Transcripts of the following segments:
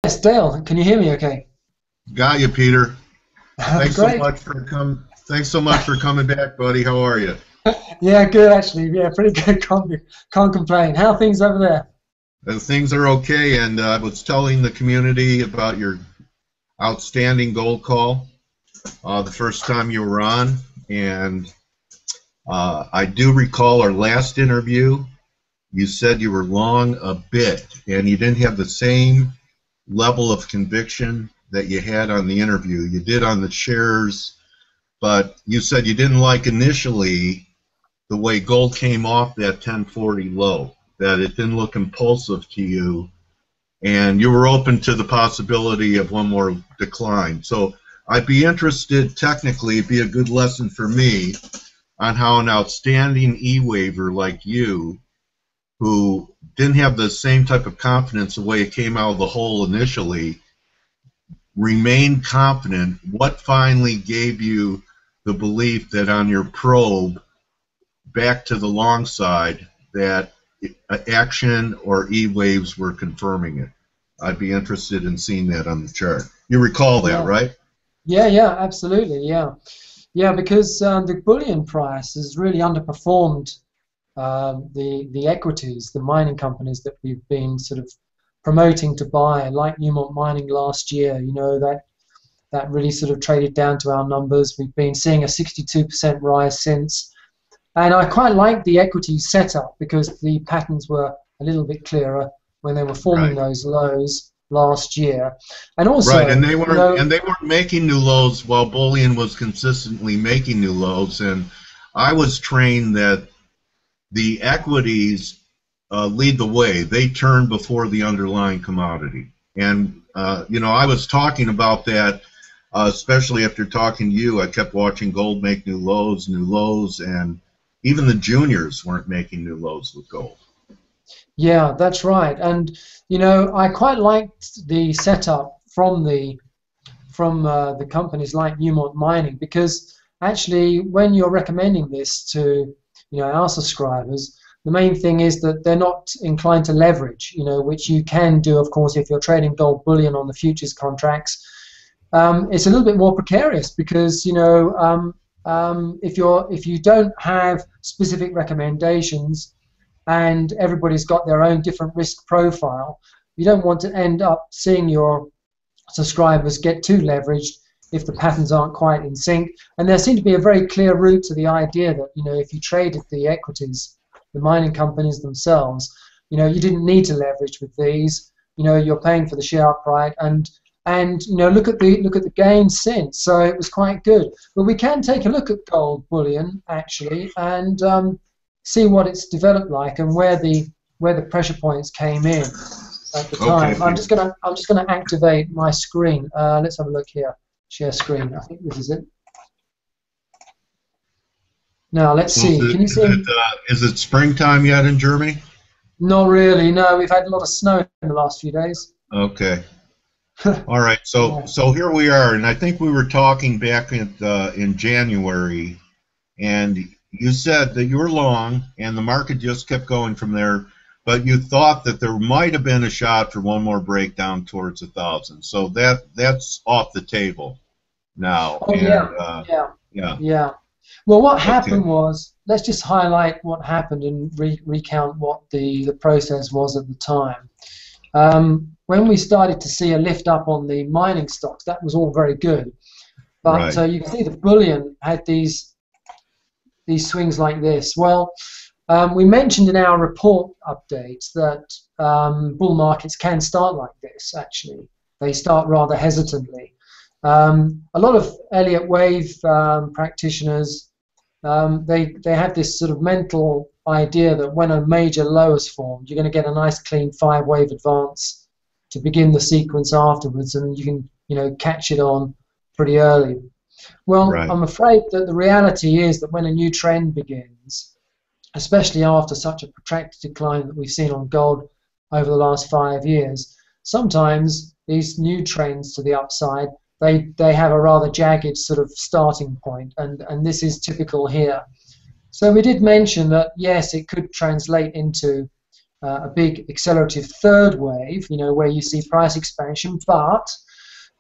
Yes, Dale, can you hear me okay? Got you, Peter. Thanks so Great. much for come. Thanks so much for coming back, buddy. How are you? Yeah, good actually. Yeah, pretty good. Can't complain. How are things over there? Things are okay, and I was telling the community about your outstanding gold call the first time you were on, and I do recall our last interview. You said you were long a bit, and you didn't have the same level of conviction that you had on the interview. You did on the shares, but you said you didn't like initially the way gold came off that 1040 low, that it didn't look impulsive to you, and you were open to the possibility of one more decline. So I'd be interested, technically, it'd be a good lesson for me on how an outstanding E-waver like you, who didn't have the same type of confidence the way it came out of the hole initially, remained confident. What finally gave you the belief that on your probe back to the long side that action or E waves were confirming it? I'd be interested in seeing that on the chart. You recall that, Yeah, right? yeah, absolutely. Yeah, yeah, because the bullion price has really underperformed the equities, the mining companies that we've been sort of promoting to buy, like Newmont Mining last year. You know that really sort of traded down to our numbers. We've been seeing a 62% rise since. And I quite like the equity setup because the patterns were a little bit clearer when they were forming Right. those lows last year. And Right, also, and they you weren't know, and they weren't making new lows while bullion was consistently making new lows. And I was trained that the equities lead the way. They turn before the underlying commodity. And, I was talking about that, especially after talking to you. I kept watching gold make new lows, and even the juniors weren't making new lows with gold. yeah, that's right. And I quite liked the setup from the companies like Newmont Mining because actually, when you're recommending this to our subscribers, the main thing is that they're not inclined to leverage, which you can do, of course, if you're trading gold bullion on the futures contracts. It's a little bit more precarious because if you don't have specific recommendations and everybody's got their own different risk profile, you don't want to end up seeing your subscribers get too leveraged if the patterns aren't quite in sync. And there seemed to be a very clear route to the idea that if you traded the equities, the mining companies themselves, you didn't need to leverage with these. You're paying for the share upright, and look at the gains since. So it was quite good. But we can take a look at gold bullion actually and see what it's developed like and where the pressure points came in at the Okay, time. I'm just gonna activate my screen. Let's have a look here. Share screen. I think this is it. Now let's so see. Can you see? is it springtime yet in Germany? Not really. No, we've had a lot of snow in the last few days. Okay. All right, so Yeah. here we are, and I think we were talking back in January, and you said that you were long, and the market just kept going from there, but you thought that there might have been a shot for one more breakdown towards 1,000. So that's off the table now, Oh and yeah. Yeah. yeah, Yeah. Well, what okay, happened was, let's just highlight what happened and recount what the process was at the time. When we started to see a lift up on the mining stocks, that was all very good. But right, you can see the bullion had these swings like this. Well, we mentioned in our report updates that bull markets can start like this, actually. They start rather hesitantly. A lot of Elliott wave practitioners, they have this sort of mental idea that when a major low is formed, you're going to get a nice clean 5-wave advance to begin the sequence afterwards, and you can catch it on pretty early. Well, right, I'm afraid that the reality is that when a new trend begins, especially after such a protracted decline that we've seen on gold over the last 5 years, sometimes these new trends to the upside, they have a rather jagged sort of starting point, and this is typical here. So we did mention that yes, it could translate into a big accelerative third wave, where you see price expansion. But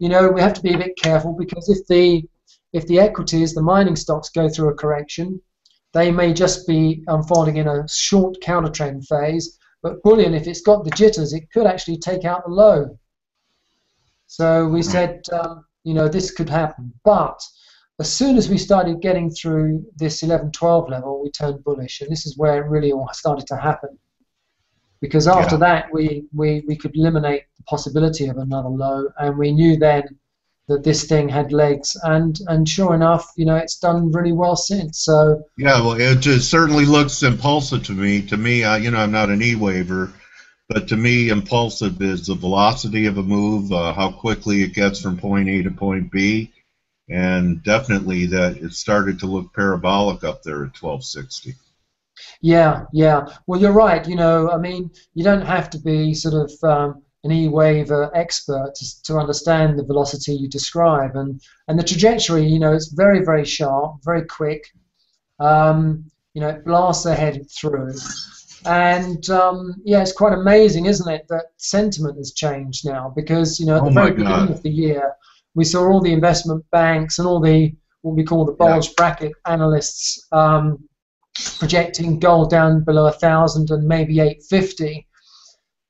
we have to be a bit careful, because if the equities, the mining stocks, go through a correction, they may just be unfolding in a short counter trend phase. But bullion, if it's got the jitters, it could actually take out the low. So we said, this could happen. But as soon as we started getting through this 11-12 level, we turned bullish, and this is where it really all started to happen. Because after that, we could eliminate the possibility of another low, and we knew then that this thing had legs, and sure enough, it's done really well since. So yeah, well, it just certainly looks impulsive to me. To me, I'm not an e-waver, but to me, impulsive is the velocity of a move, how quickly it gets from point A to point B, and definitely that it started to look parabolic up there at 1260. Yeah. Well, you're right. I mean, you don't have to be sort of an e-waver expert to understand the velocity you describe, and the trajectory. It's very, very sharp, very quick. It blasts ahead through, and it's quite amazing, isn't it, that sentiment has changed now? Because at the very beginning of the year, we saw all the investment banks and all the what we call the bulge bracket analysts projecting gold down below 1,000 and maybe 850.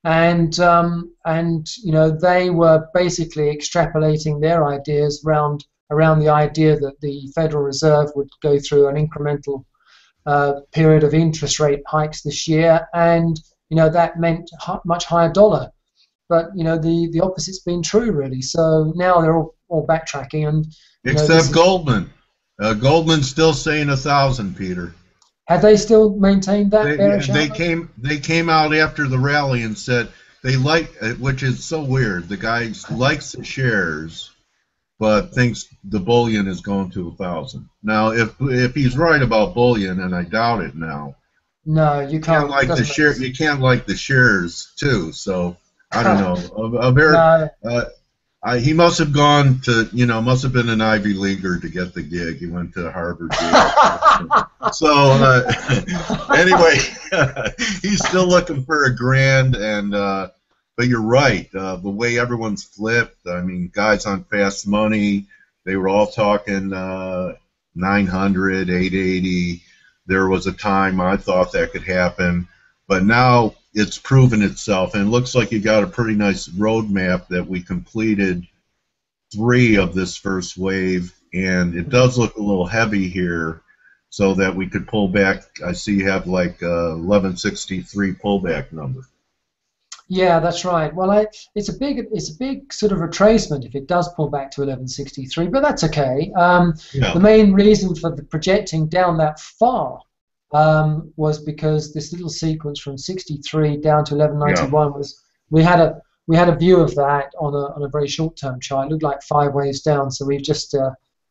And they were basically extrapolating their ideas around the idea that the Federal Reserve would go through an incremental period of interest rate hikes this year, and that meant much higher dollar. But the opposite's been true, really. So now they're all backtracking, and except Goldman. Goldman's still saying 1,000, Peter. Have they still maintained that bearish outlook? They came out after the rally and said they like, which is so weird. The guy likes the shares, but thinks the bullion is going to 1,000. Now, if he's right about bullion, and I doubt it now. No, you can't like the share. You can't like the shares too. So I don't know. He must have gone to, must have been an Ivy Leaguer to get the gig. He went to Harvard. So anyway, he's still looking for a grand. And but you're right. The way everyone's flipped. I mean, guys on fast money, they were all talking 900, 880. There was a time I thought that could happen, but now it's proven itself, and it looks like you got a pretty nice roadmap that we completed 3 of this first wave, and it does look a little heavy here, so that we could pull back. I see you have like 1163 pullback number. Yeah, that's right. Well, it's a big sort of retracement if it does pull back to 1163, but that's okay. The main reason for the projecting down that far was because this little sequence from 63 down to 1191 was we had a view of that on a very short-term chart. It looked like 5 waves down, so we've just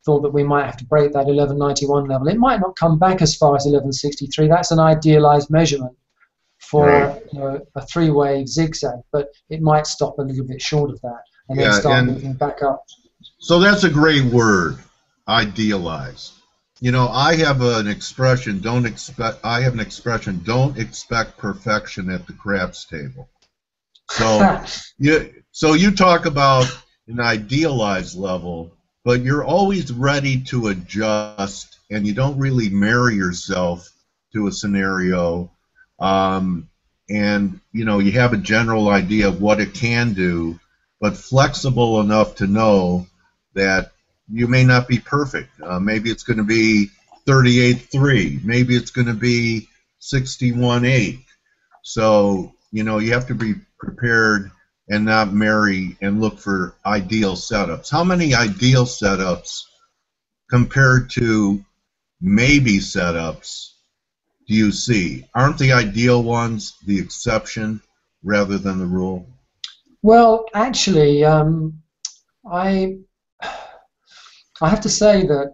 thought that we might have to break that 1191 level. It might not come back as far as 1163. That's an idealized measurement for a 3-wave zigzag, but it might stop a little bit short of that and then start moving back up. So that's a great word, idealized. I have an expression. Don't expect perfection at the craps table. So you talk about an idealized level, but you're always ready to adjust, and you don't really marry yourself to a scenario. And you have a general idea of what it can do, but flexible enough to know that you may not be perfect. Maybe it's going to be 38.3. Maybe it's going to be 61.8. So you have to be prepared and not marry and look for ideal setups. How many ideal setups compared to maybe setups do you see? Aren't the ideal ones the exception rather than the rule? Well, actually, I have to say that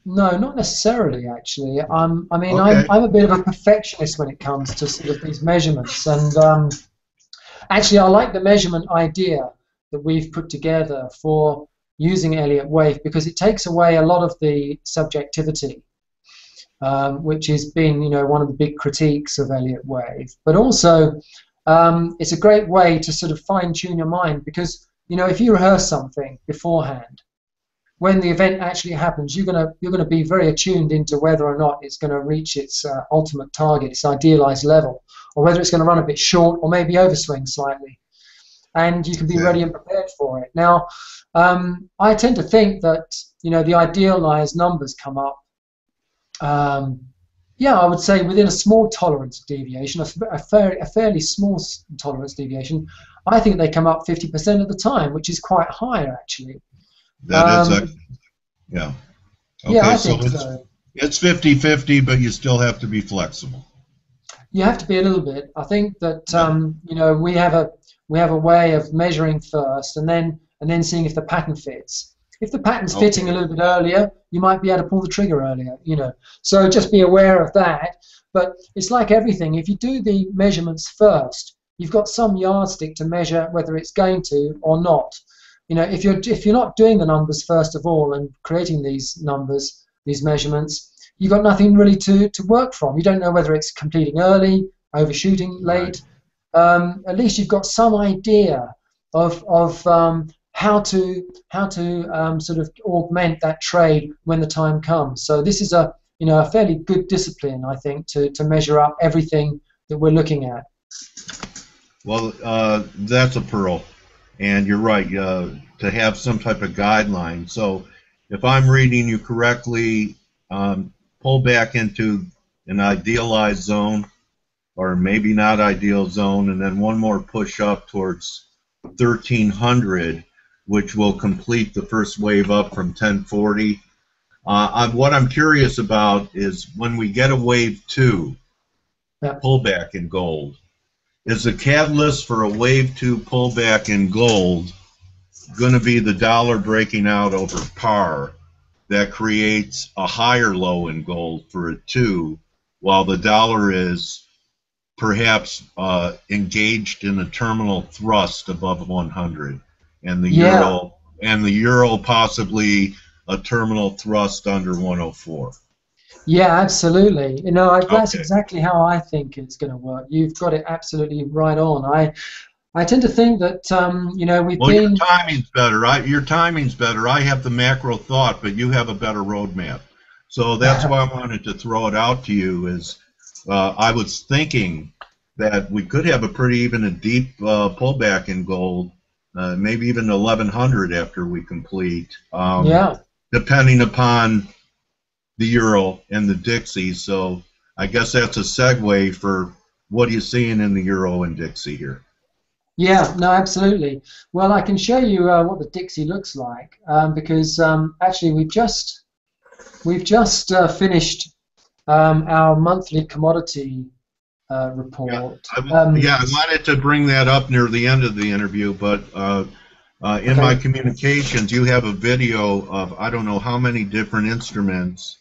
no, not necessarily. Actually, I'm a bit of a perfectionist when it comes to sort of these measurements, and actually, I like the measurement idea that we've put together for using Elliott wave, because it takes away a lot of the subjectivity, which has been one of the big critiques of Elliott wave. But also, it's a great way to sort of fine-tune your mind, because if you rehearse something beforehand, when the event actually happens, you're gonna be very attuned into whether or not it's going to reach its ultimate target, its idealized level, or whether it's going to run a bit short or maybe overswing slightly, and you can be ready and prepared for it. Now, I tend to think that the idealized numbers come up. Yeah, I would say within a small tolerance deviation, a fairly small tolerance deviation. I think they come up 50% of the time, which is quite high actually. That is, yeah. Okay, yeah, I so think so. It's 50-50, but you still have to be flexible. You have to be a little bit. I think that we have a way of measuring first, and then seeing if the pattern fits. If the pattern's fitting a little bit earlier, you might be able to pull the trigger earlier. So just be aware of that. But it's like everything. If you do the measurements first, you've got some yardstick to measure whether it's going to or not. If you're not doing the numbers first of all and creating these numbers, these measurements, you've got nothing really to work from. You don't know whether it's completing early, overshooting late. Right. At least you've got some idea of how to sort of augment that trade when the time comes. So this is a fairly good discipline, I think, to measure up everything that we're looking at. Well, that's a pearl. And you're right, to have some type of guideline. So if I'm reading you correctly, pull back into an idealized zone, or maybe not ideal zone, and then one more push up towards 1300, which will complete the first wave up from 1040. What I'm curious about is when we get a wave 2 pullback in gold, is the catalyst for a wave 2 pullback in gold going to be the dollar breaking out over par that creates a higher low in gold for a 2, while the dollar is perhaps engaged in a terminal thrust above 100, and the euro possibly a terminal thrust under 104? Yeah, absolutely. That's exactly how I think it's going to work. You've got it absolutely right on. I tend to think that your timing's better. Your timing's better. I have the macro thought, but you have a better roadmap. So that's why I wanted to throw it out to you. Is I was thinking that we could have a pretty even a deep pullback in gold, maybe even 1100 after we complete. Depending upon the euro and the Dixie. So I guess that's a segue for what are you seeing in the euro and Dixie here? Yeah, no, absolutely. Well, I can show you what the Dixie looks like, because actually we've just finished our monthly commodity report. Yeah, I wanted to bring that up near the end of the interview, but in my communications, you have a video of I don't know how many different instruments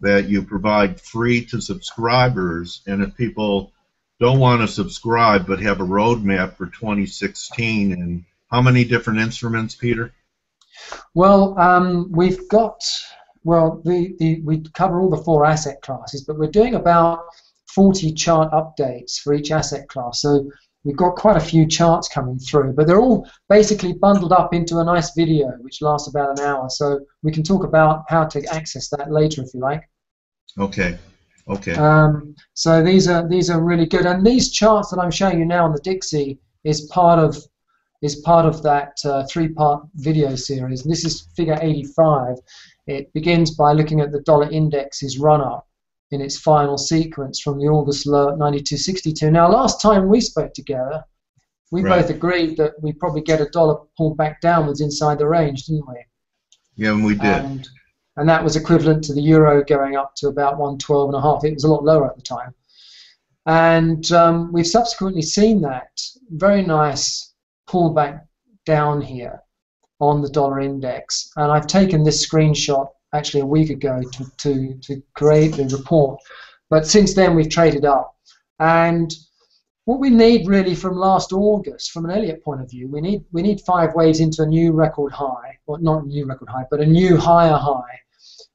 that you provide free to subscribers, and if people don't want to subscribe but have a roadmap for 2016, and how many different instruments, Peter? Well, we've got we cover all the 4 asset classes, but we're doing about 40 chart updates for each asset class. So we've got quite a few charts coming through, but they're all basically bundled up into a nice video which lasts about an hour. So we can talk about how to access that later if you like. Okay. Okay. So these are really good, and these charts that I'm showing you now on the Dixie is part of that 3-part video series. And this is figure 85. It begins by looking at the dollar index's run-up in its final sequence from the August low at 92.62. Now, last time we spoke together, we both agreed that we probably get a dollar pulled back downwards inside the range, didn't we? Yeah, and we did. And that was equivalent to the euro going up to about 112.5. It was a lot lower at the time. And we've subsequently seen that very nice pullback down here on the dollar index. And I've taken this screenshot actually a week ago to create the report. But since then we've traded up. And what we need really from last August, from an Elliott point of view, we need 5 waves into a new record high, or not a new record high, but a new higher high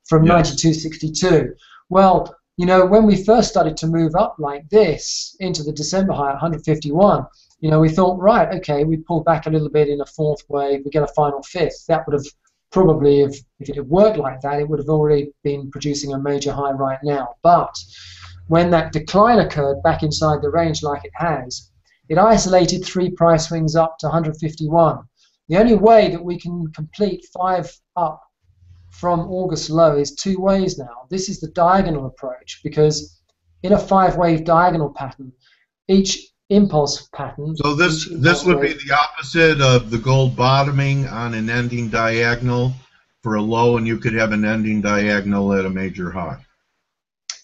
from 92.62. Well, you know, when we first started to move up like this into the December high at 151, you know, we thought, right, okay, we pull back a little bit in a fourth wave, we get a final fifth. That would have probably, if it had worked like that, it would have already been producing a major high right now. But when that decline occurred back inside the range like it has, it isolated 3 price swings up to 151. The only way that we can complete 5 up from August low is 2 ways now. This is the diagonal approach, because in a 5-wave diagonal pattern, each impulse pattern. So this would be the opposite of the gold bottoming on an ending diagonal for a low, and you could have an ending diagonal at a major high.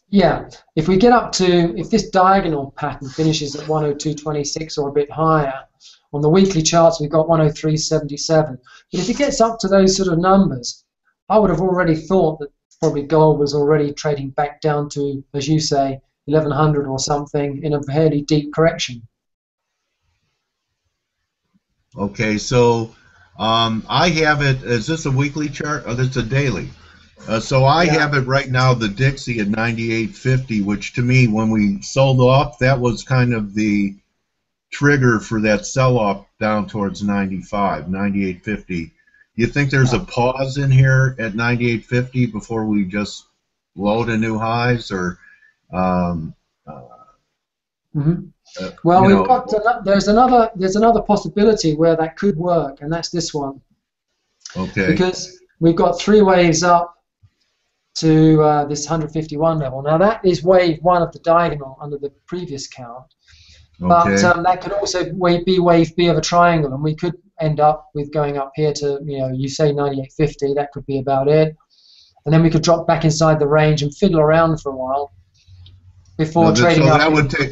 Yeah, if we get up to, if this diagonal pattern finishes at 102.26 or a bit higher, on the weekly charts we've got 103.77. But if it gets up to those sort of numbers, I would have already thought that probably gold was already trading back down to, as you say, 1100 or something in a fairly deep correction. Okay, so I have it, is this a weekly chart? Oh, that's a daily. So I have it right now, the Dixie at 98.50, which to me, when we sold off, that was kind of the trigger for that sell-off down towards 95, 98.50. You think there's a pause in here at 98.50 before we just load to new highs, or well, we've got there's another possibility where that could work, and that's this one. Okay. Because we've got 3 waves up to this 151 level. Now that is wave 1 of the diagonal under the previous count. But that could also be wave B of a triangle, and we could end up with going up here to, you know, you say 98.50, that could be about it. And then we could drop back inside the range and fiddle around for a while before trading up. That would take,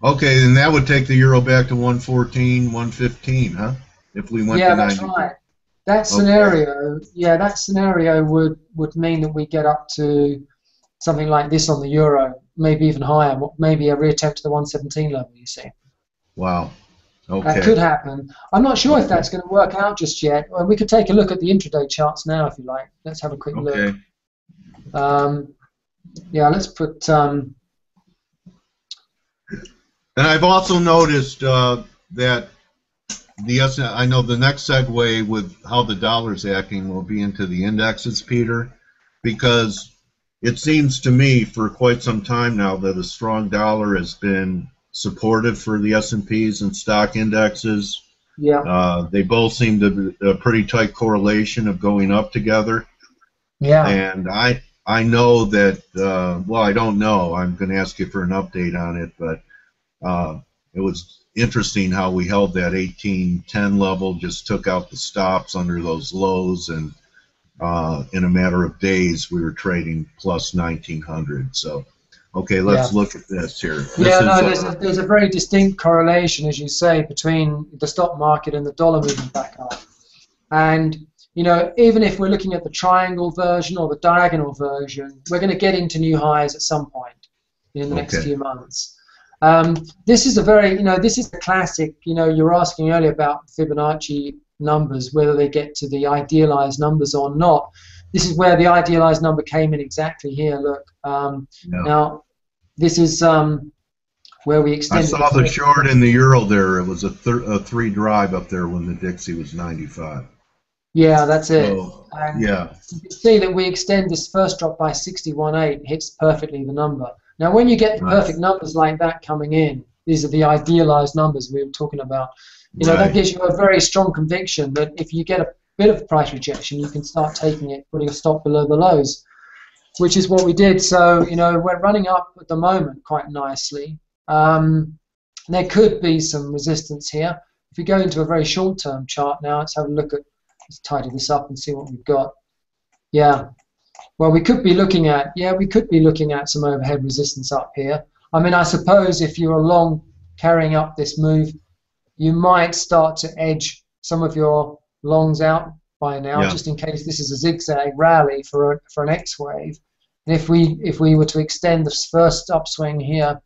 okay, then that would take the euro back to 114, 115, huh? If we went to 90. Yeah, that's right. That scenario, that scenario would mean that we get up to something like this on the euro, maybe even higher, maybe a reattempt to the 117 level, you see. Wow. Okay. That could happen. I'm not sure if that's going to work out just yet. We could take a look at the intraday charts now, if you like. Let's have a quick look. Yeah, let's put... And I've also noticed that I know the next segue with how the dollar's acting will be into the indexes, Peter, because it seems to me for quite some time now that a strong dollar has been supportive for the S&Ps and stock indexes. Yeah. They both seem to be a pretty tight correlation of going up together. Yeah. And I know that, well, I don't know. I'm going to ask you for an update on it, but it was interesting how we held that 1810 level, just took out the stops under those lows, and in a matter of days we were trading plus 1900. So okay, let's look at this here. There's a very distinct correlation, as you say, between the stock market and the dollar moving back up. And you know, even if we're looking at the triangle version or the diagonal version, we're going to get into new highs at some point in the next few months. This is a very, this is the classic, you were asking earlier about Fibonacci numbers, whether they get to the idealized numbers or not. This is where the idealized number came in exactly here, look. Now, this is where we extended. I saw the short in the euro there. It was a 3 drive up there when the Dixie was 95. Yeah, that's it. So, yeah. You can see that we extend this first drop by 61.8, hits perfectly the number. Now, when you get the perfect numbers like that coming in, these are the idealized numbers we were talking about. That gives you a very strong conviction that if you get a bit of price rejection, you can start taking it, putting a stop below the lows, which is what we did. So, we're running up at the moment quite nicely. There could be some resistance here. If we go into a very short-term chart now, let's have a look at, let's tidy this up and see what we've got. Yeah. Well, we could be looking at, some overhead resistance up here. I mean, I suppose if you're long carrying up this move, you might start to edge some of your longs out by now, just in case this is a zigzag rally for an X wave. And if we were to extend this first upswing here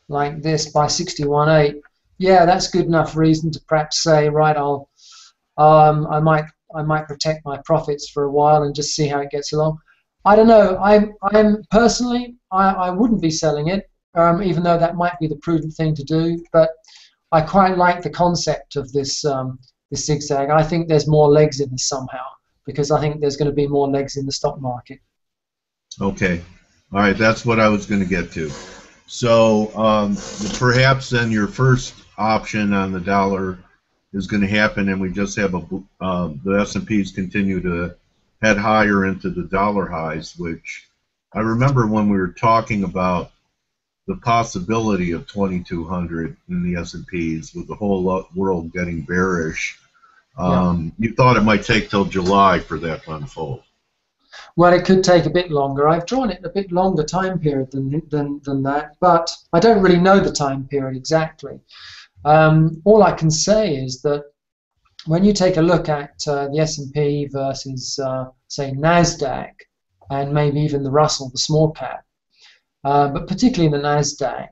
like this by 61.8, yeah, that's good enough reason to perhaps say, right, I might protect my profits for a while and just see how it gets along. I don't know. I'm personally, I wouldn't be selling it, even though that might be the prudent thing to do. But I quite like the concept of this this zigzag. I think there's more legs in this somehow, because I think there's going to be more legs in the stock market. Okay. All right, that's what I was going to get to. So perhaps then your first option on the dollar is going to happen, and we just have the S&Ps continue to head higher into the dollar highs, which I remember when we were talking about the possibility of 2,200 in the S&Ps with the whole world getting bearish. You thought it might take till July for that to unfold. Well, it could take a bit longer. I've drawn it a bit longer time period than that, but I don't really know the time period exactly. All I can say is that when you take a look at the S&P versus, say, NASDAQ, and maybe even the Russell, the small cap, but particularly the NASDAQ,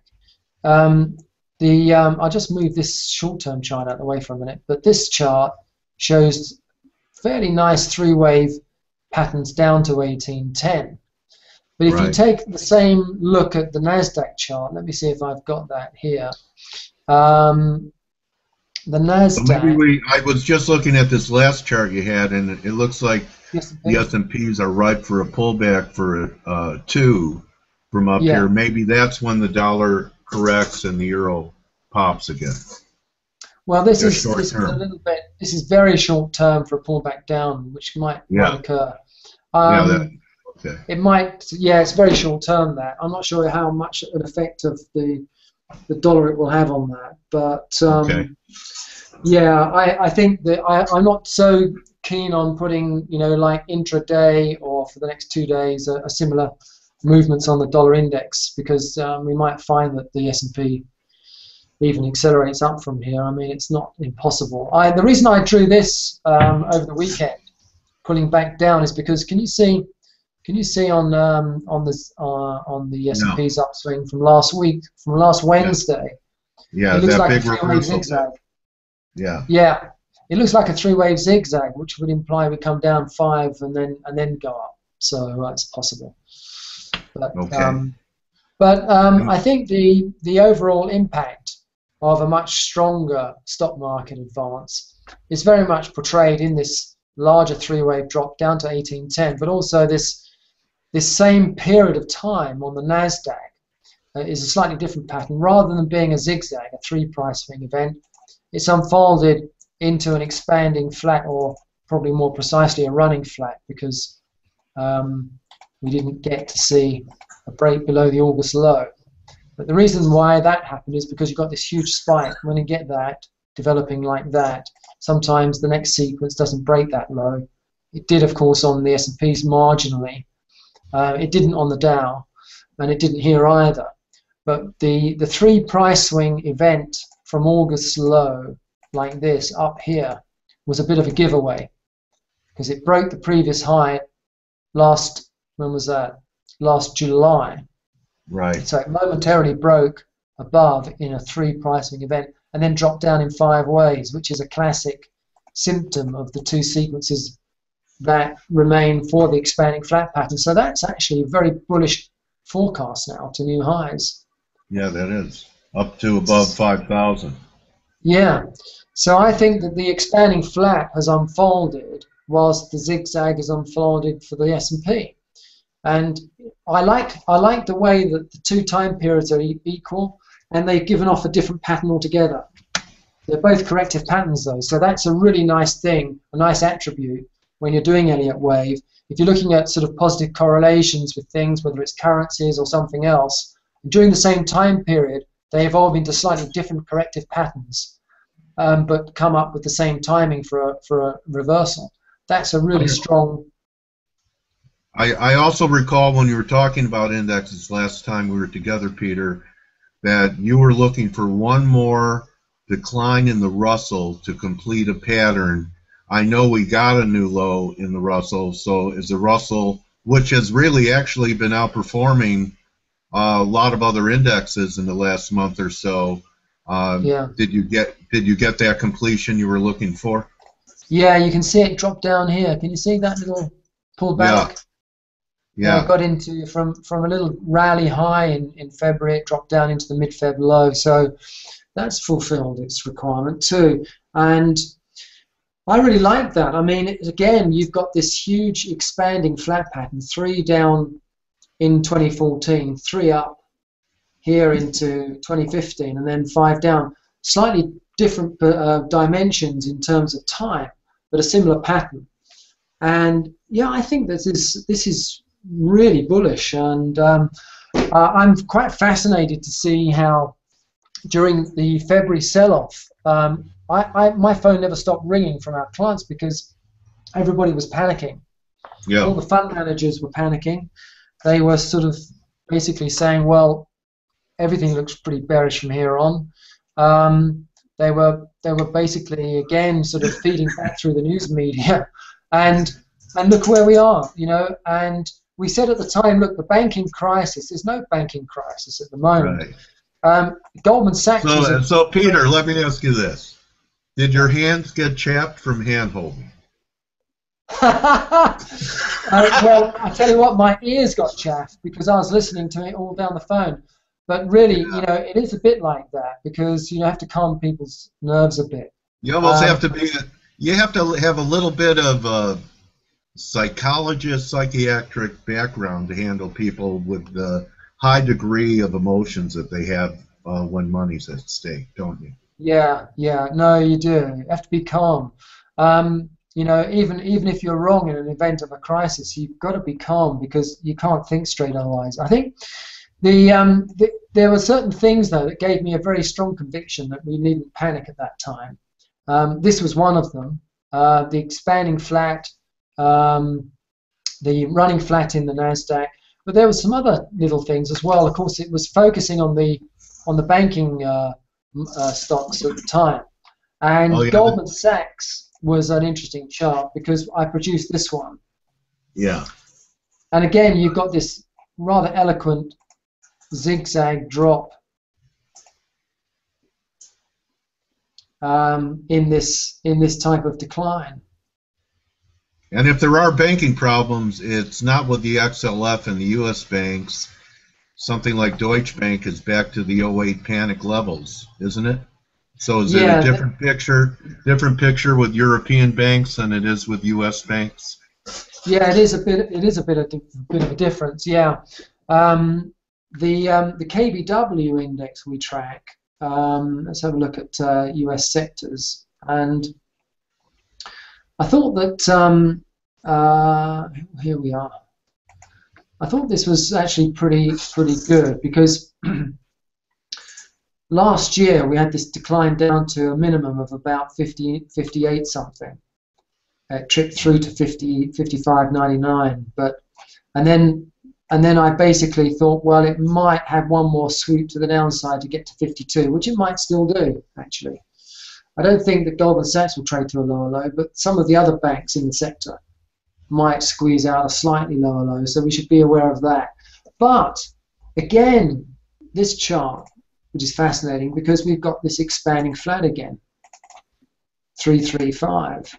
I'll just move this short-term chart out of the way for a minute, but this chart shows fairly nice three-wave patterns down to 1810. But if you take the same look at the NASDAQ chart, let me see if I've got that here. The NASDAQ... I was just looking at this last chart you had, and it looks like the S&Ps are ripe for a pullback for a 2 from up here. Maybe that's when the dollar corrects and the euro pops again. Well, this is a little bit. This is very short term for a pullback down, which might occur. It might. Yeah, it's very short term. That I'm not sure how much an effect of the dollar it will have on that, but yeah, I think that I'm not so keen on putting, like intraday or for the next 2 days a similar movements on the dollar index, because we might find that the S&P even accelerates up from here. I mean, it's not impossible. The reason I drew this over the weekend, pulling back down, is because can you see on the S&P's upswing from last week, from last Wednesday? Yeah, it looks that like big a three-wave zigzag. Yeah, it looks like a three-wave zigzag, which would imply we come down 5 and then go up. So it's possible. But I think the overall impact of a much stronger stock market advance is very much portrayed in this larger three-wave drop down to 1810, but also this same period of time on the NASDAQ is a slightly different pattern. Rather than being a zigzag, a 3-price swing event, it's unfolded into an expanding flat, or probably more precisely a running flat, because we didn't get to see a break below the August low. But the reason why that happened is because you've got this huge spike. When you get that developing like that, sometimes the next sequence doesn't break that low. It did, of course, on the S&Ps marginally. It didn't on the Dow, and it didn't here either. But the 3-price swing event from August low, like this, up here, was a bit of a giveaway, because it broke the previous high last, when was that? Last July. Right. So it momentarily broke above in a 3-price swing event and then dropped down in 5 ways, which is a classic symptom of the 2 sequences that remain for the expanding flat pattern. So that's actually a very bullish forecast now to new highs. Yeah, that is. Up to above 5,000. Yeah. So I think that the expanding flat has unfolded whilst the zigzag has unfolded for the S&P. And I like the way that the 2 time periods are equal, and they've given off a different pattern altogether. They're both corrective patterns, though, so that's a really nice thing, a nice attribute when you're doing Elliott wave. If you're looking at sort of positive correlations with things, whether it's currencies or something else, during the same time period, they evolve into slightly different corrective patterns, but come up with the same timing for a reversal. That's a really strong. I also recall when you were talking about indexes last time we were together, Peter, that you were looking for one more decline in the Russell to complete a pattern. I know we got a new low in the Russell, so is the Russell, which has really actually been outperforming a lot of other indexes in the last month or so. Did you get that completion you were looking for? Yeah, you can see it drop down here. Can you see that little pullback? Yeah. got into from a little rally high in February, it dropped down into the mid-Feb low. So that's fulfilled its requirement too. And I really like that. I mean, again, you've got this huge expanding flat pattern, 3 down in 2014, 3 up here into 2015, and then 5 down. Slightly different dimensions in terms of time, but a similar pattern. And yeah, I think this is really bullish, and I'm quite fascinated to see how during the February sell-off, my phone never stopped ringing from our clients because everybody was panicking. Yeah. All the fund managers were panicking. They were sort of basically saying, well, everything looks pretty bearish from here on. They were basically again sort of feeding back through the news media, and look where we are, you know. And we said at the time, look, the banking crisis. There's no banking crisis at the moment. Right. Goldman Sachs. So Peter, let me ask you this: did your hands get chapped from hand holding? Well, I tell you what, my ears got chaffed because I was listening to it all down the phone. But really, you know, it is a bit like that because you have to calm people's nerves a bit. You almost have to be. You have to have a little bit of psychologist, psychiatric background to handle people with the high degree of emotions that they have when money's at stake, don't you? Yeah, no, you do. You have to be calm. You know, even if you're wrong in an event of a crisis, you've got to be calm because you can't think straight otherwise. I think there were certain things though that gave me a very strong conviction that we needn't panic at that time. This was one of them. The expanding flat, the running flat in the Nasdaq, but there were some other little things as well. Of course, it was focusing on the banking stocks at the time, and Goldman Sachs was an interesting chart because I produced this one. Yeah. And again, you've got this rather eloquent zigzag drop in this type of decline. And if there are banking problems, it's not with the XLF and the U.S. banks. Something like Deutsche Bank is back to the '08 panic levels, isn't it? So is it a different picture with European banks than it is with U.S. banks? Yeah, it is a bit of a difference. Yeah, the KBW index we track. Let's have a look at U.S. sectors, and I thought that here we are. I thought this was actually pretty good because last year we had this decline down to a minimum of about 58 something. It tripped through to 55.99, and then I basically thought, well, it might have one more swoop to the downside to get to 52, which it might still do actually. I don't think that Goldman Sachs will trade to a lower low, but some of the other banks in the sector might squeeze out a slightly lower low, so we should be aware of that. But again, this chart, which is fascinating because we've got this expanding flat again, 335.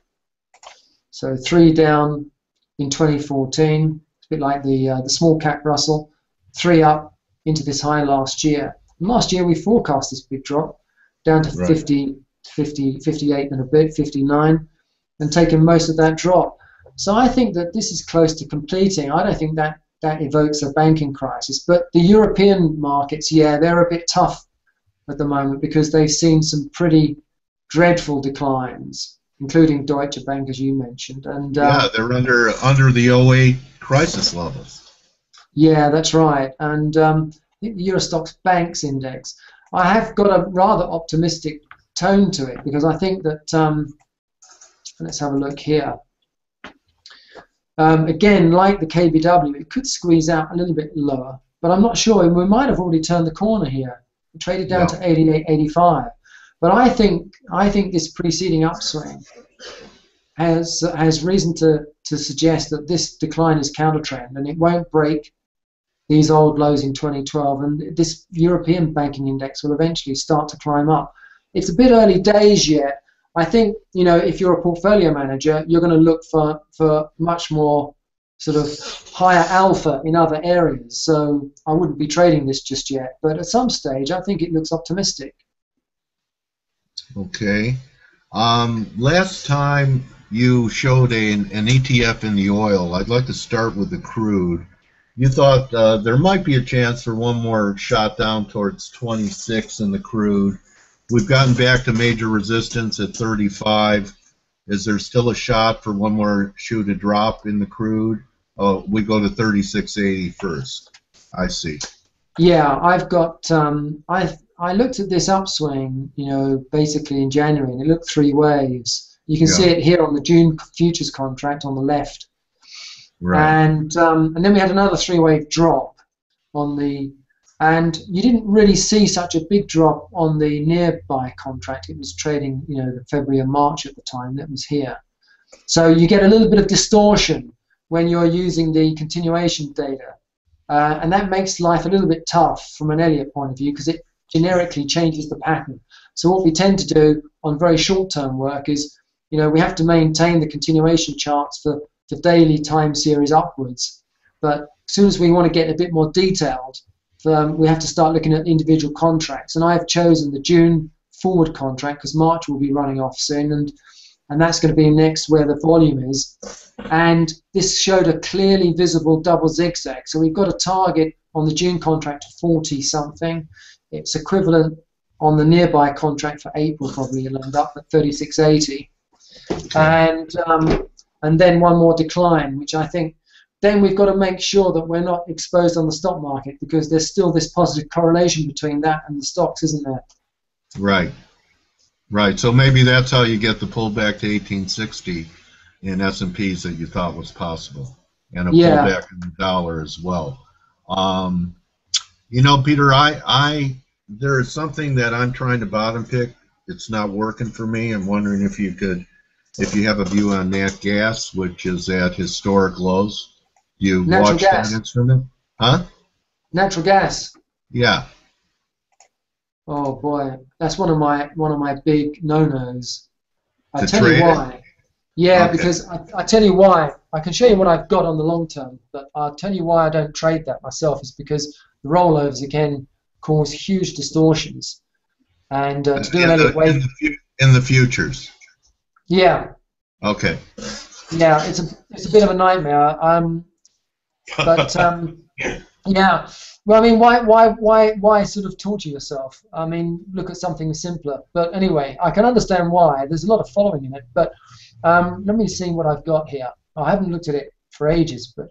So 3 down in 2014, it's a bit like the small cap Russell, 3 up into this high last year. And last year we forecast this big drop down to 50, 58 and a bit, 59, and taken most of that drop. So I think that this is close to completing. I don't think that evokes a banking crisis. But the European markets, yeah, they're a bit tough at the moment because they've seen some pretty dreadful declines, including Deutsche Bank, as you mentioned. And yeah, they're under the '08 crisis levels. Yeah, that's right. And I think the Eurostoxx Banks Index, I have got a rather optimistic tone to it because I think that, let's have a look here. Again, like the KBW, it could squeeze out a little bit lower, but I'm not sure. We might have already turned the corner here. We traded down to 88.85. But I think this preceding upswing has reason to suggest that this decline is counter trend and it won't break these old lows in 2012, and this European banking index will eventually start to climb up. It's a bit early days yet. I think, you know, if you're a portfolio manager, you're going to look for much more sort of higher alpha in other areas. So I wouldn't be trading this just yet. But at some stage, I think it looks optimistic. Okay. Last time you showed an ETF in the oil. I'd like to start with the crude. You thought there might be a chance for one more shot down towards 26 in the crude. We've gotten back to major resistance at 35. Is there still a shot for one more shoe to drop in the crude? Oh, we go to 36.80 first. I see. Yeah, I've got. I looked at this upswing, you know, basically in January, and it looked three waves. You can see it here on the June futures contract on the left. Right. And then we had another three-wave drop on the, and you didn't really see such a big drop on the nearby contract. It was trading, you know, February and March at the time. That was here. So you get a little bit of distortion when you're using the continuation data, and that makes life a little bit tough from an Elliott point of view because it generically changes the pattern. So what we tend to do on very short-term work is, you know, we have to maintain the continuation charts for the daily time series upwards. But as soon as we want to get a bit more detailed, we have to start looking at individual contracts. And I've chosen the June forward contract because March will be running off soon, and that's going to be next where the volume is. And this showed a clearly visible double zigzag. So we've got a target on the June contract of 40-something. It's equivalent on the nearby contract for April, probably it'll end up at 36.80. And then one more decline, which I think then we've got to make sure that we're not exposed on the stock market because there's still this positive correlation between that and the stocks, isn't there? Right. Right. So maybe that's how you get the pullback to 1860 in S&Ps that you thought was possible, and a pullback in the dollar as well. You know, Peter, there is something that I'm trying to bottom pick. It's not working for me. I'm wondering if you have a view on nat gas, which is at historic lows. You watch that instrument? Huh? Natural gas. Yeah. Oh boy, that's one of my big no-nos. I'll tell you why. Yeah, okay. Because I tell you why. I can show you what I've got on the long term, but I'll tell you why I don't trade that myself is because the rollovers again cause huge distortions, and to do it in the futures. Yeah. Okay. Yeah, it's a bit of a nightmare. But yeah. Well, I mean, why sort of torture yourself? I mean, look at something simpler. But anyway, I can understand why. There's a lot of following in it. But let me see what I've got here. I haven't looked at it for ages. But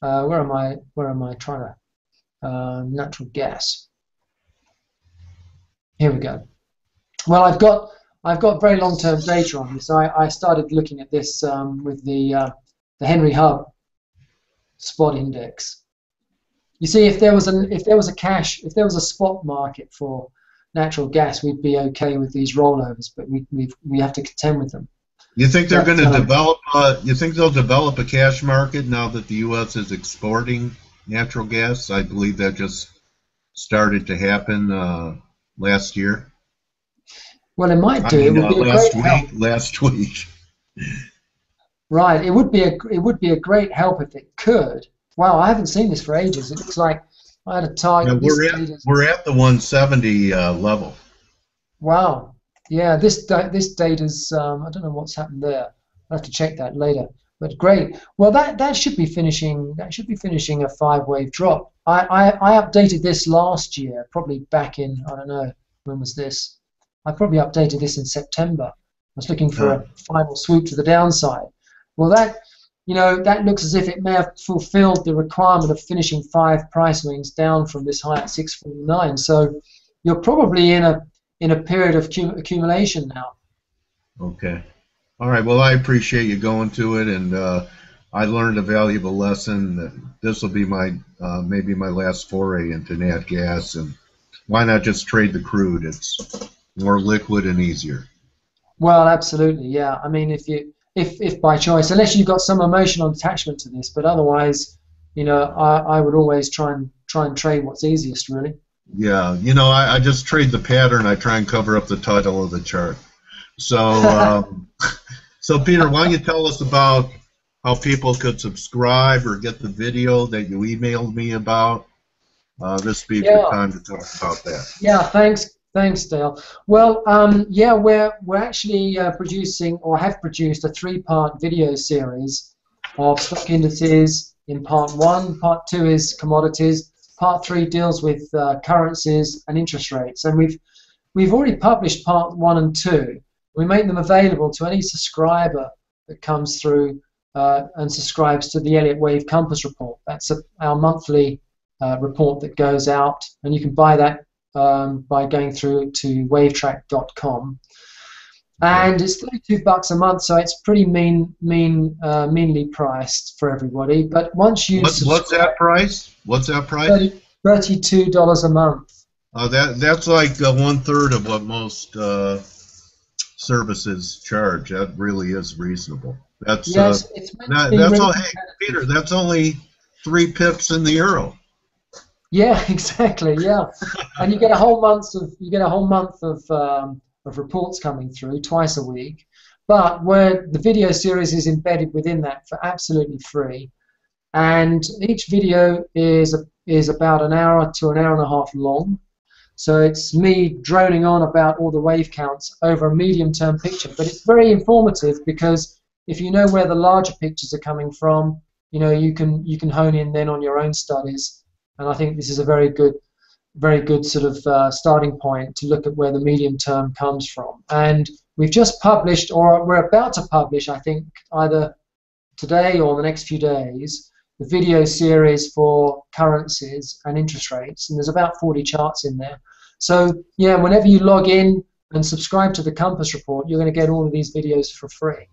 where am I trying to? Natural gas. Here we go. Well, I've got very long-term data on this. I started looking at this with the Henry Hub spot index. You see, if there was a spot market for natural gas, we'd be okay with these rollovers, but we have to contend with them. You think they're going to develop? You think they'll develop a cash market now that the U.S. is exporting natural gas? I believe that just started to happen last year. Well, it might do. It would be a great help. Last week. Right. It would be a great help if it could. Wow, I haven't seen this for ages. It looks like I had a target. Yeah, we're at the 170 level. Wow. Yeah, this data's I don't know what's happened there. I'll have to check that later. But great. Well, that should be finishing. That should be finishing a 5-wave drop. I updated this last year, probably back in, I don't know, when was this? I probably updated this in September. I was looking for a final swoop to the downside. Well, that looks as if it may have fulfilled the requirement of finishing 5 price swings down from this high at 649. So you're probably in a period of accumulation now. Okay. All right. Well, I appreciate you going to it, and I learned a valuable lesson. This will be my maybe my last foray into nat gas, and why not just trade the crude? It's more liquid and easier. Well, absolutely. Yeah. I mean, if by choice, unless you've got some emotional attachment to this, but otherwise, I would always try and trade what's easiest, really. Yeah, I just trade the pattern. I try and cover up the title of the chart. So, so Peter, why don't you tell us about how people could subscribe or get the video that you emailed me about, this would be a good time to talk about that. Yeah, thanks, Dale. Well, yeah, we're actually producing or have produced a 3-part video series of stock indices. In part 1, part 2 is commodities, part 3 deals with currencies and interest rates, and we've already published part 1 and 2. We make them available to any subscriber that comes through and subscribes to the Elliott Wave Compass report. That's our monthly report that goes out, and you can buy that by going through to wavetrack.com. And it's $32 a month, so it's pretty meanly priced for everybody. But once you what's that price? What's that price? $32 a month. That's like 1/3 of what most services charge. That really is reasonable. That's yes, it's meant to be really hey, Peter, that's only 3 pips in the euro. Yeah, exactly. Yeah, and you get a whole month of reports coming through twice a week. But where the video series is embedded within that for absolutely free, and each video is about an hour to an hour and a half long. So it's me droning on about all the wave counts over a medium-term picture, but it's very informative because if you know where the larger pictures are coming from, you know you can hone in then on your own studies. And I think this is a very good sort of starting point to look at where the medium term comes from. And we've just published, or we're about to publish, I think, either today or the next few days, the video series for currencies and interest rates. And there's about 40 charts in there. So, yeah, whenever you log in and subscribe to the Compass report, you're going to get all of these videos for free.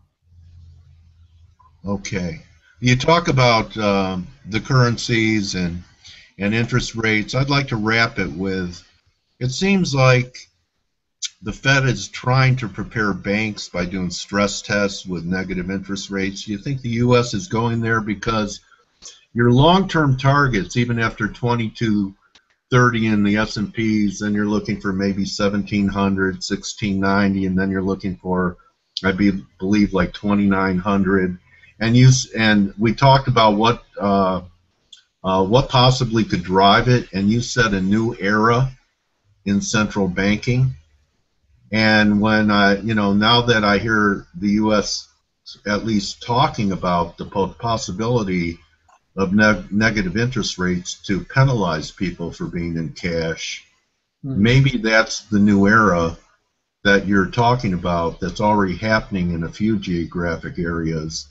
Okay. You talk about the currencies and interest rates. I'd like to wrap it with, it seems like the Fed is trying to prepare banks by doing stress tests with negative interest rates. Do you think the U.S. is going there? Because your long-term targets, even after 2230 in the S&Ps, then you're looking for maybe 1700, 1690, and then you're looking for, I believe, like 2900. And we talked about what possibly could drive it, and you said a new era in central banking. And when now that I hear the U.S. at least talking about the possibility of negative interest rates to penalize people for being in cash, maybe that's the new era that you're talking about that's already happening in a few geographic areas,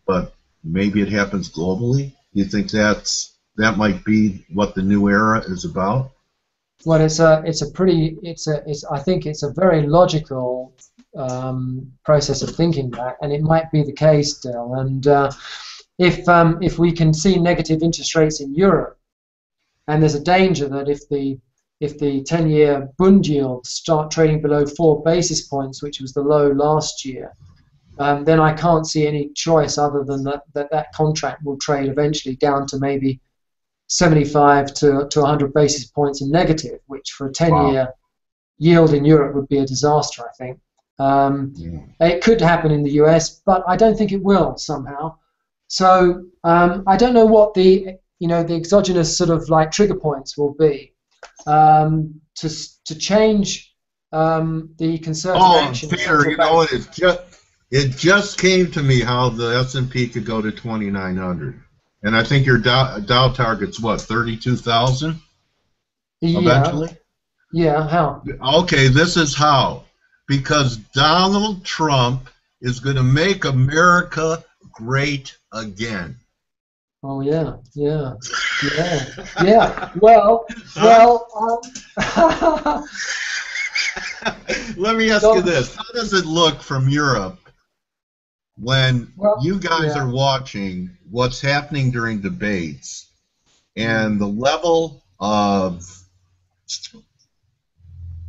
but maybe it happens globally. Do you think that might be what the new era is about? Well, I think it's a very logical process of thinking that, and it might be the case still. And if we can see negative interest rates in Europe, and there's a danger that if the 10-year Bund yields start trading below 4 basis points, which was the low last year, then I can't see any choice other than that contract will trade eventually down to maybe 75 to 100 basis points in negative, which for a 10-year yield in Europe would be a disaster, I think. It could happen in the US, but I don't think it will somehow. So I don't know what the exogenous sort of like trigger points will be to change the concerted action. Oh, Peter, you know what? It just came to me how the S&P could go to 2,900. And I think your Dow target's what, 32,000? Yeah. Eventually? Yeah, how? Okay, this is how. Because Donald Trump is going to make America great again. Oh, yeah. Well. Let me ask you this. How does it look from Europe when you guys are watching what's happening during debates and the level of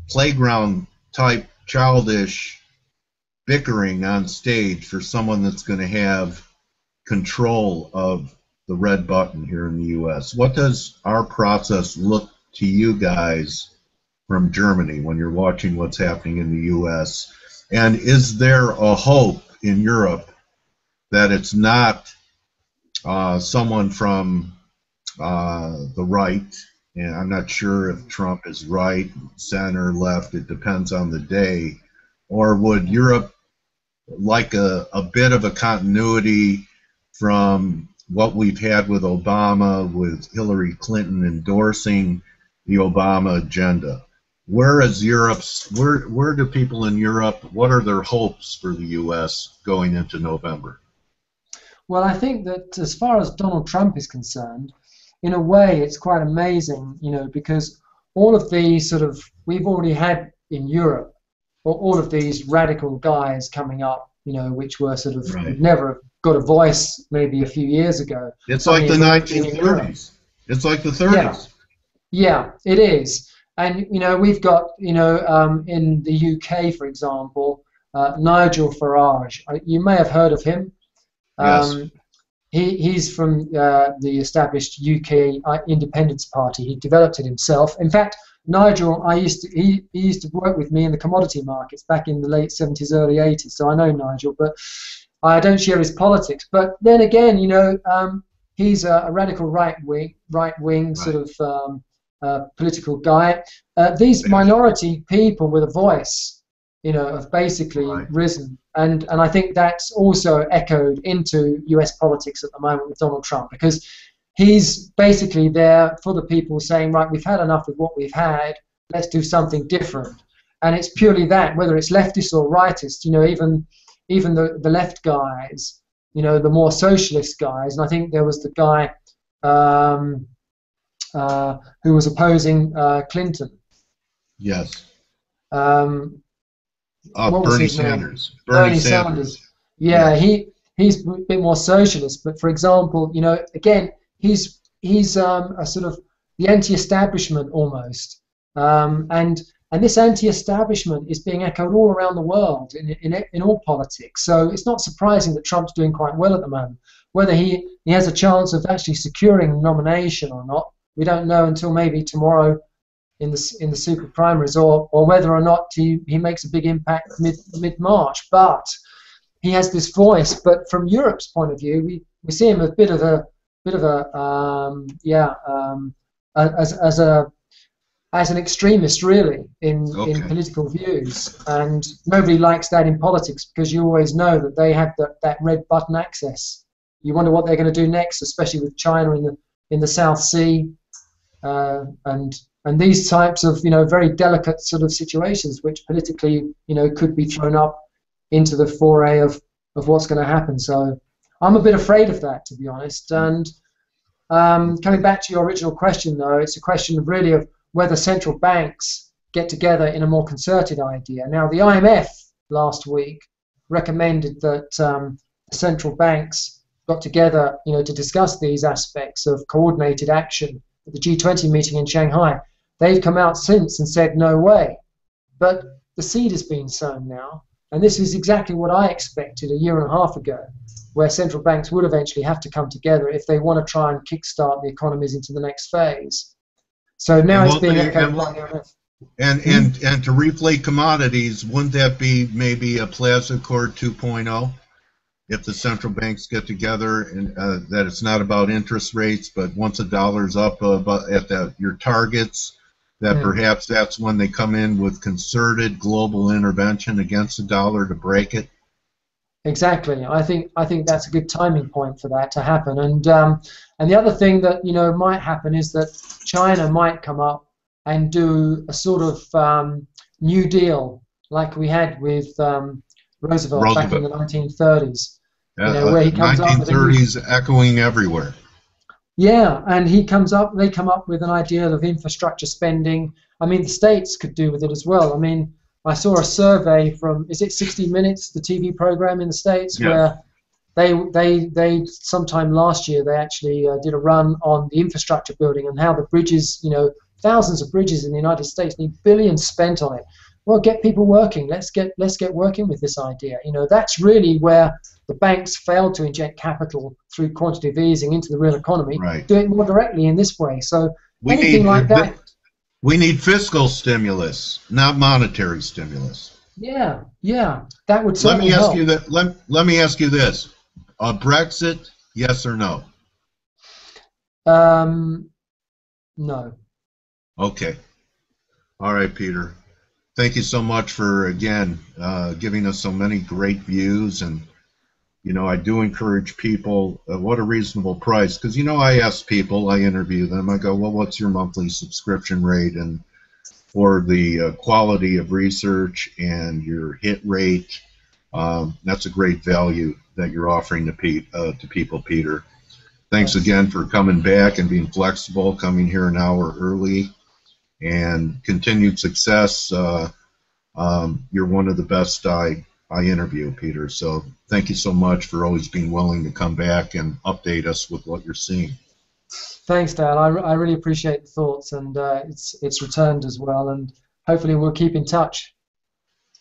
playground type childish bickering on stage for someone that's going to have control of the red button here in the U.S.? What does our process look to you guys from Germany when you're watching what's happening in the U.S.? And is there a hope in Europe that it's not someone from the right, and I'm not sure if Trump is right, center, left, it depends on the day, or would Europe like a bit of a continuity from what we've had with Obama, with Hillary Clinton endorsing the Obama agenda? Where is Europe's, where do people in Europe, what are their hopes for the U.S. going into November? Well, I think that as far as Donald Trump is concerned, in a way, it's quite amazing, because all of these we've already had in Europe, all of these radical guys coming up, which were Right. never got a voice maybe a few years ago. It's like the 1930s. It's like the 30s. Yeah, it is. And, we've got, in the UK, for example, Nigel Farage. You may have heard of him. Yes. He's from the established UK Independence Party. He developed it himself. In fact, Nigel, he used to work with me in the commodity markets back in the late 70s, early 80s. So I know Nigel, but I don't share his politics. But then again, he's a radical right wing political guy. These minority people with a voice, have basically risen. And I think that's also echoed into US politics at the moment with Donald Trump, because he's basically there for the people saying, right, we've had enough with what we've had, let's do something different. And it's purely that, whether it's leftist or rightist, even the left guys, the more socialist guys, and I think there was the guy who was opposing Clinton. Yes. Bernie Sanders. Bernie Sanders. Yeah, he's a bit more socialist, but for example, again, he's a sort of the anti-establishment almost, and this anti-establishment is being echoed all around the world in all politics. So it's not surprising that Trump's doing quite well at the moment. Whether he has a chance of actually securing the nomination or not, we don't know until maybe tomorrow in the super primaries, or whether or not he makes a big impact mid-March. But he has this voice. But from Europe's point of view, we see him a bit of a as an extremist, really, in political views, and nobody likes that in politics, because you always know that they have that red button access. You wonder what they're going to do next, especially with China in the South Sea, and these types of very delicate sort of situations, which politically could be thrown up into the foray of what's going to happen. So I'm a bit afraid of that, to be honest. And coming back to your original question, though, it's a question of really of whether central banks get together in a more concerted idea. Now, the IMF last week recommended that central banks got together, to discuss these aspects of coordinated action at the G20 meeting in Shanghai. They've come out since and said no way. But the seed has been sown now, and this is exactly what I expected a year and a half ago, where central banks would eventually have to come together if they want to try and kickstart the economies into the next phase. So now it's being echoed by the IMF. And to replay commodities, wouldn't that be maybe a Plaza Accord 2.0? If the central banks get together, and that it's not about interest rates, but once the dollar's up at your targets, that perhaps that's when they come in with concerted global intervention against the dollar to break it. Exactly. I think that's a good timing point for that to happen. And the other thing that might happen is that China might come up and do a sort of New Deal like we had with Roosevelt back in the 1930s. Where he comes 1930s echoing everywhere. Yeah, and they come up with an idea of infrastructure spending. I mean, the States could do with it as well. I mean, I saw a survey from, is it 60 Minutes, the TV program in the States, where they sometime last year, they actually did a run on the infrastructure building and how the bridges, thousands of bridges in the United States need billions spent on it. Well, get people working. Let's get working with this idea. That's really where the banks failed to inject capital through quantitative easing into the real economy. Right. Do it more directly in this way. So anything like that. We need fiscal stimulus, not monetary stimulus. Yeah, that would certainly Let me ask help. you that. Let me ask you this: Brexit, yes or no? No. Okay. All right, Peter. Thank you so much for, again, giving us so many great views. And, you know, I do encourage people, what a reasonable price. Because, you know, I ask people, I interview them, I go, well, what's your monthly subscription rate? And for the quality of research and your hit rate, that's a great value that you're offering to people, Peter. Thanks Yes. again for coming back and being flexible, coming here an hour early, and continued success. You're one of the best I interview, Peter. So thank you so much for always being willing to come back and update us with what you're seeing. Thanks, Dale. I really appreciate the thoughts, and it's returned as well. And hopefully we'll keep in touch.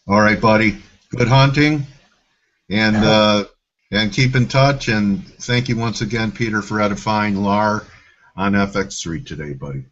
All right, buddy. Good hunting, and keep in touch. And thank you once again, Peter, for edifying LAR on FX3 today, buddy.